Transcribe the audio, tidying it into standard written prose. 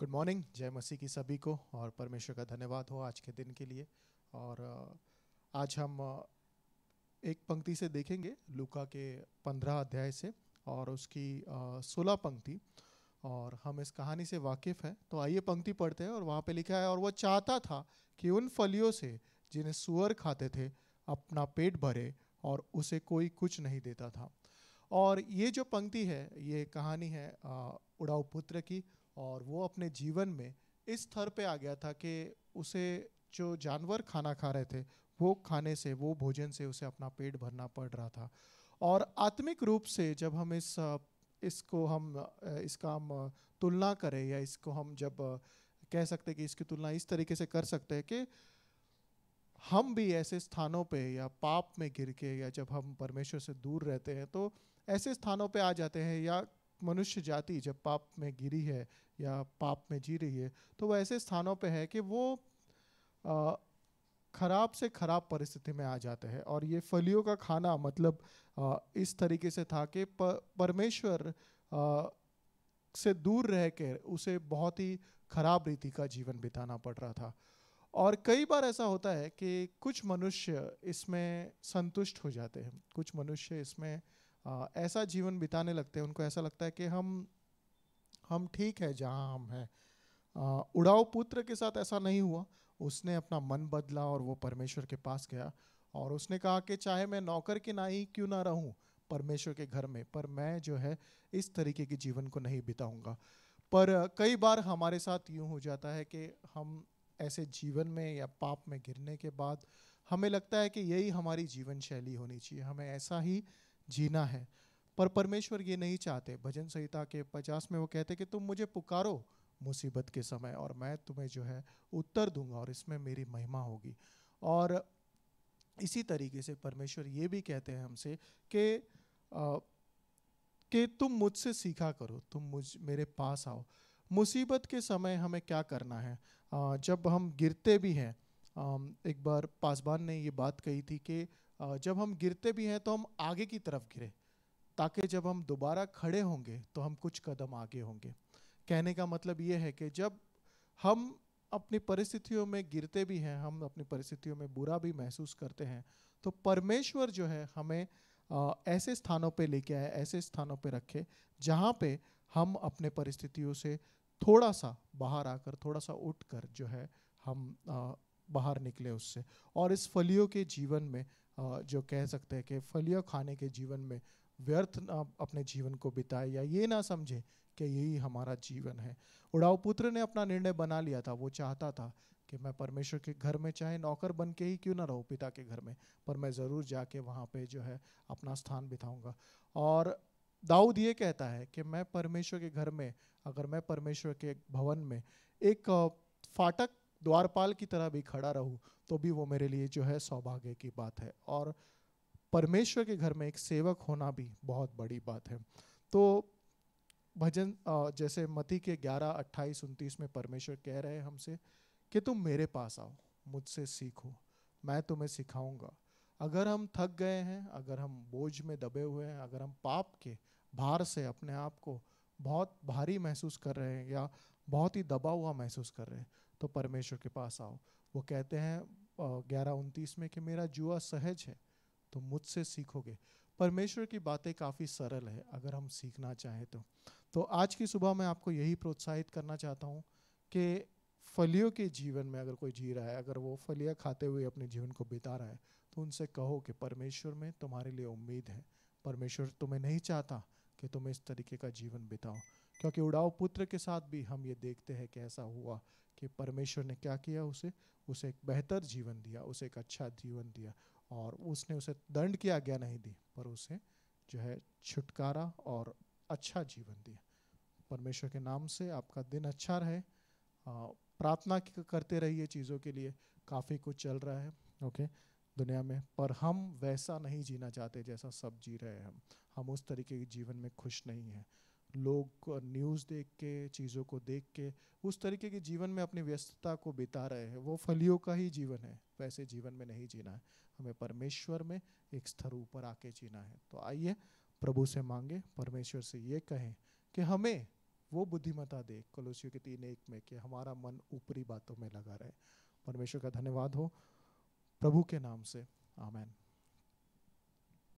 Good morning. जय मसीह की सभी को और परमेश्वर का धन्यवाद हो आज के दिन के लिए। और आज हम एक पंक्ति से देखेंगे लूका के 15 अध्याय से और उसकी 16 पंक्ति। और हम इस कहानी से वाकिफ़ हैं, तो आइए पंक्ति पढ़ते हैं। और वहाँ पे लिखा है, और वो चाहता था कि उन फलियों से जिन्हें सूअर खाते थे अपना पेट भरे, और उसे कोई कुछ नहीं देता था। और ये जो पंक्ति है, ये कहानी है उड़ाऊ पुत्र की। और वो अपने जीवन में इस स्तर पे आ गया था कि उसे जो जानवर खाना खा रहे थे वो खाने से, वो भोजन से उसे अपना पेट भरना पड़ रहा था। और आत्मिक रूप से जब हम इसका हम तुलना करें, या इसको हम जब कह सकते हैं कि इसकी तुलना इस तरीके से कर सकते हैं कि हम भी ऐसे स्थानों पे या पाप में गिर के, या जब हम परमेश्वर से दूर रहते हैं तो ऐसे स्थानों पे आ जाते हैं, या मनुष्य जाति जब पाप में गिरी है या पाप में जी रही है, तो वो ऐसे स्थानों पे है कि वो अ, खराब से खराब परिस्थिति में आ जाते हैं। और ये फलियों का खाना मतलब इस तरीके से था कि परमेश्वर से दूर रह के उसे बहुत ही खराब रीति का जीवन बिताना पड़ रहा था। और कई बार ऐसा होता है कि कुछ मनुष्य इसमें संतुष्ट हो जाते हैं, कुछ मनुष्य इसमें ऐसा जीवन बिताने लगते हैं, उनको ऐसा लगता है कि हम ठीक है जहाँ हम हैं। उड़ाऊ पुत्र के साथ ऐसा नहीं हुआ। उसने अपना मन बदला और वो परमेश्वर के पास गया, और उसने कहा कि चाहे मैं नौकर की नाई क्यों ना रहूं परमेश्वर के घर में, पर मैं जो है इस तरीके के जीवन को नहीं बिताऊंगा। पर कई बार हमारे साथ यूं हो जाता है कि हम ऐसे जीवन में या पाप में गिरने के बाद हमें लगता है कि यही हमारी जीवन शैली होनी चाहिए, हमें ऐसा ही जीना है। पर परमेश्वर ये नहीं चाहते। भजन संहिता के 50 में वो कहते कि तुम मुझे पुकारो मुसीबत के समय, और मैं तुम्हें जो है उत्तर दूंगा, और इसमें मेरी महिमा होगी। और इसी तरीके से परमेश्वर ये भी कहते हैं हमसे कि अ, कि तुम मुझसे सीखा करो, तुम मेरे पास आओ। मुसीबत के समय हमें क्या करना है? जब हम गिरते भी हैं, एक बार पासवान ने ये बात कही थी कि जब हम गिरते भी हैं तो हम आगे की तरफ गिरे, ताकि जब हम दोबारा खड़े होंगे तो हम कुछ कदम आगे होंगे। कहने का मतलब ये है कि जब हम अपनी परिस्थितियों में गिरते भी हैं, हम अपनी परिस्थितियों में बुरा भी महसूस करते हैं, तो परमेश्वर जो है हमें ऐसे स्थानों पे लेके आए, ऐसे स्थानों पे रखे जहाँ पे हम अपने परिस्थितियों से थोड़ा सा बाहर आकर, थोड़ा सा उठ कर जो है हम बाहर निकले उससे। और इस फलियों के जीवन में जो कह सकते हैं कि फलियों खाने के जीवन में व्यर्थ ना अपने जीवन को बिताए, या ये ना समझे कि यही हमारा जीवन है। उड़ाऊ पुत्र ने अपना निर्णय बना लिया था। वो चाहता था कि मैं परमेश्वर के घर में चाहे नौकर बन के ही क्यों ना रहूं पिता के घर में, पर मैं ज़रूर जाके वहाँ पे जो है अपना स्थान बिताऊंगा। और दाऊद ये कहता है कि मैं परमेश्वर के घर में, अगर मैं परमेश्वर के भवन में एक फाटक द्वारपाल की तरह भी खड़ा रहूं, तो भी वो मेरे लिए जो है सौभाग्य की बात है। और परमेश्वर के घर में एक सेवक होना भी बहुत बड़ी बात है। तो भजन जैसे मती के 11:28-29 में परमेश्वर कह रहे हैं हमसे कि तुम मेरे पास आओ, मुझसे सीखो, मैं तुम्हें सिखाऊंगा। अगर हम थक गए हैं, अगर हम बोझ में दबे हुए हैं, अगर हम पाप के भार से अपने आप को बहुत भारी महसूस कर रहे हैं, या बहुत ही दबा हुआ महसूस कर रहे हैं, तो परमेश्वर के पास आओ। वो कहते हैं 11:29 में कि मेरा जुआ सहज है, तुम मुझसे सीखोगे। परमेश्वर की बातें काफ़ी सरल है अगर हम सीखना चाहें तो आज की सुबह मैं आपको यही प्रोत्साहित करना चाहता हूँ कि फलियों के जीवन में अगर कोई जी रहा है, अगर वो फलियाँ खाते हुए अपने जीवन को बिता रहा है, तो उनसे कहो कि परमेश्वर में तुम्हारे लिए उम्मीद है। परमेश्वर तुम्हें नहीं चाहता कि तुम इस तरीके का जीवन बिताओ, क्योंकि उड़ाऊ पुत्र के साथ भी हम ये देखते हैं कि ऐसा हुआ कि परमेश्वर ने क्या किया, उसे उसे एक बेहतर जीवन दिया, उसे एक अच्छा जीवन दिया। और उसने उसे दंड की आज्ञा नहीं दी, पर उसे जो है छुटकारा और अच्छा जीवन दिया। परमेश्वर के नाम से आपका दिन अच्छा रहे। प्रार्थना करते रहिए चीज़ों के लिए। काफ़ी कुछ चल रहा है ओके दुनिया में, पर हम वैसा नहीं जीना चाहते जैसा सब जी रहे हैं। हम उस तरीके के जीवन में खुश नहीं हैं। लोग न्यूज़ देख के, चीज़ों को देख के उस तरीके के जीवन में अपनी व्यस्तता को बिता रहे हैं। वो फलियों का ही जीवन है, वैसे जीवन में नहीं जीना है। हमें परमेश्वर में एक स्तर ऊपर आके जीना है। तो आइए प्रभु से मांगे, परमेश्वर से ये कहें कि हमें वो बुद्धिमता दे कोलोसियों के 3:1 में, कि हमारा मन ऊपरी बातों में लगा रहे। परमेश्वर का धन्यवाद हो प्रभु के नाम से, आमेन।